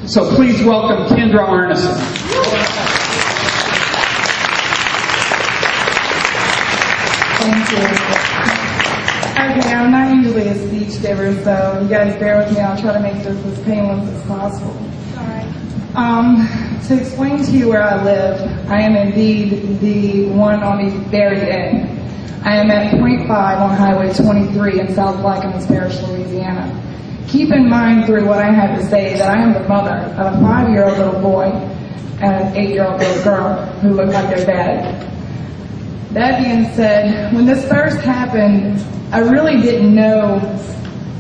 So please welcome Kindra Arnesen. Thank you. Okay, I'm not usually a speech giver, so you guys bear with me. I'll try to make this as painless as possible. To explain to you where I live, I am indeed the one on the very end. I am at point 5 on Highway 23 in South Plaquemines Parish, Louisiana. Keep in mind through what I had to say that I am the mother of a 5-year-old little boy and an 8-year-old little girl who look like their dad. That being said, when this first happened, I really didn't know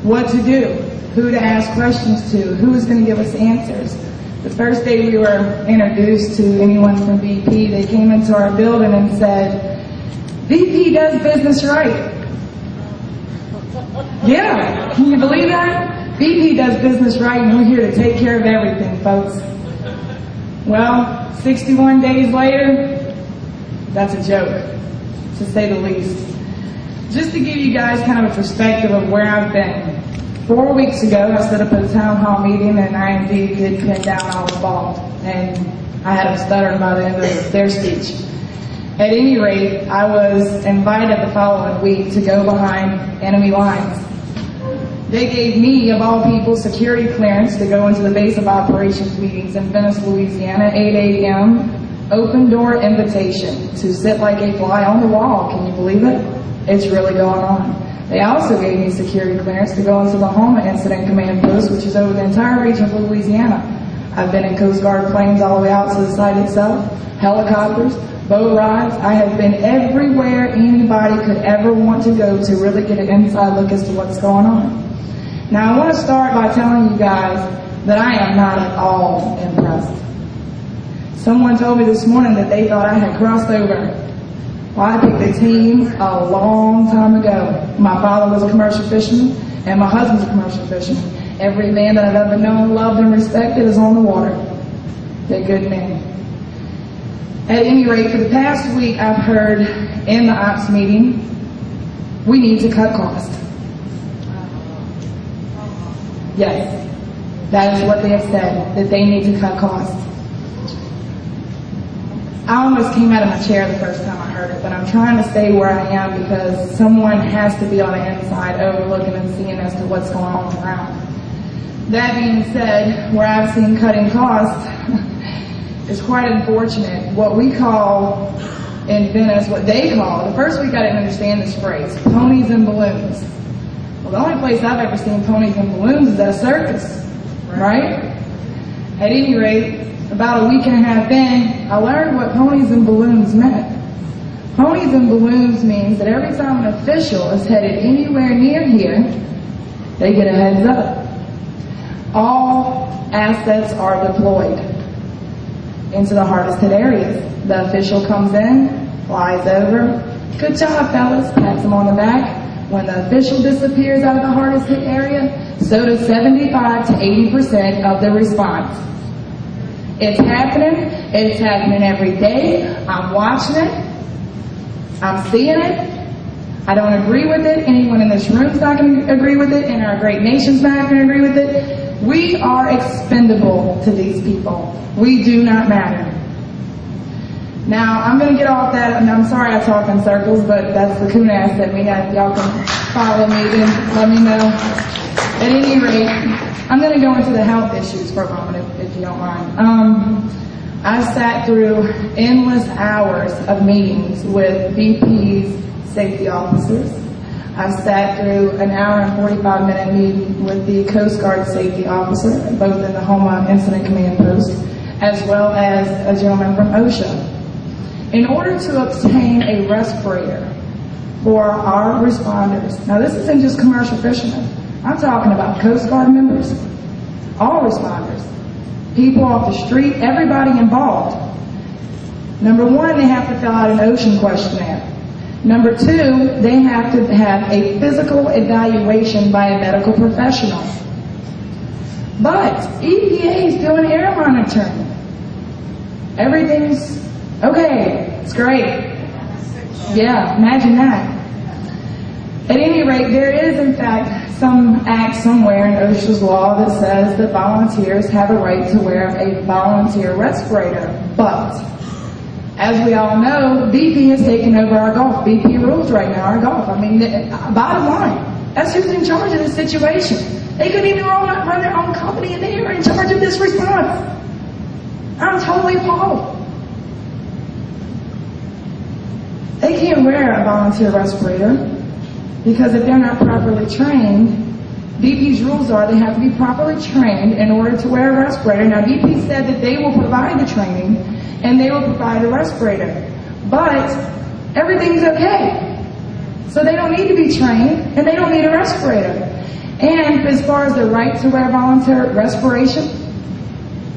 what to do, who to ask questions to, who was going to give us answers. The first day we were introduced to anyone from BP, they came into our building and said, "BP does business right." Yeah, can you believe that? BP does business right and we're here to take care of everything, folks. Well, 61 days later, that's a joke, to say the least. Just to give you guys kind of a perspective of where I've been. 4 weeks ago, I set up a town hall meeting and I indeed did pin down all involved. And I had them stuttering by the end of their speech. At any rate, I was invited the following week to go behind enemy lines. They gave me, of all people, security clearance to go into the base of operations meetings in Venice, Louisiana, 8 a.m., open door invitation to sit like a fly on the wall. Can you believe it? It's really going on. They also gave me security clearance to go into the Homa Incident Command Post, which is over the entire region of Louisiana. I've been in Coast Guard planes all the way out to the site itself, helicopters, boat rides. I have been everywhere anybody could ever want to go to really get an inside look as to what's going on. Now I want to start by telling you guys that I am not at all impressed. Someone told me this morning that they thought I had crossed over. Well, I picked a team a long time ago. My father was a commercial fisherman and my husband's a commercial fisherman. Every man that I've ever known, loved, and respected is on the water. They're good men. At any rate, for the past week, I've heard in the ops meeting, we need to cut costs. Yes, that is what they have said, that they need to cut costs. I almost came out of my chair the first time I heard it, but I'm trying to stay where I am because someone has to be on the inside overlooking and seeing as to what's going on around. That being said, where I've seen cutting costs, it's quite unfortunate. What we call in Venice, what they call, the first week I didn't understand this phrase, ponies and balloons. Well, the only place I've ever seen ponies and balloons is at a circus, right? At any rate, about a week and a half in, I learned what ponies and balloons meant. Ponies and balloons means that every time an official is headed anywhere near here, they get a heads up. All assets are deployed into the hardest hit areas. The official comes in, flies over, good job fellas, pats them on the back. When the official disappears out of the hardest hit area, so does 75 to 80% of the response. It's happening every day. I'm watching it, I'm seeing it. I don't agree with it. Anyone in this room is not going to agree with it, and our great nation's not going to agree with it. We are expendable to these people. We do not matter. Now, I'm going to get off that, and I'm sorry I talk in circles, but that's the coon ass that we have. Y'all can follow me and let me know. At any rate, I'm going to go into the health issues for a moment, if you don't mind. I sat through endless hours of meetings with BP's safety officers. I sat through an hour and 45-minute meeting with the Coast Guard safety officer, both in the Homa Incident Command Post, as well as a gentleman from OSHA. In order to obtain a respirator for our responders, now this isn't just commercial fishermen, I'm talking about Coast Guard members, all responders, people off the street, everybody involved. Number one, they have to fill out an ocean questionnaire. Number two, they have to have a physical evaluation by a medical professional. But EPA is doing air monitoring. Everything's okay, it's great. Yeah, imagine that. At any rate, there is in fact some act somewhere in OSHA's law that says that volunteers have a right to wear a volunteer respirator. But, as we all know, BP has taken over our golf. BP rules right now our golf. I mean, bottom line, that's who's in charge of this situation. They couldn't even run their own company and they are in charge of this response. I'm totally appalled. They can't wear a volunteer respirator because if they're not properly trained, BP's rules are they have to be properly trained in order to wear a respirator. Now, BP said that they will provide the training and they will provide a respirator, but everything's okay. So they don't need to be trained and they don't need a respirator. And as far as the right to wear volunteer respiration,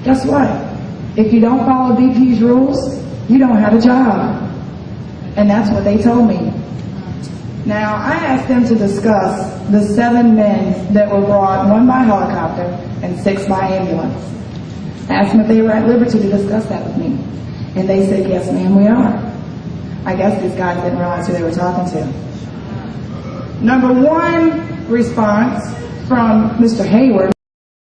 guess what? If you don't follow BP's rules, you don't have a job. And that's what they told me. Now, I asked them to discuss the 7 men that were brought, 1 by helicopter and 6 by ambulance. I asked them if they were at liberty to discuss that with me. And they said, yes, ma'am, we are. I guess these guys didn't realize who they were talking to. Number 1 response from Mr. Hayward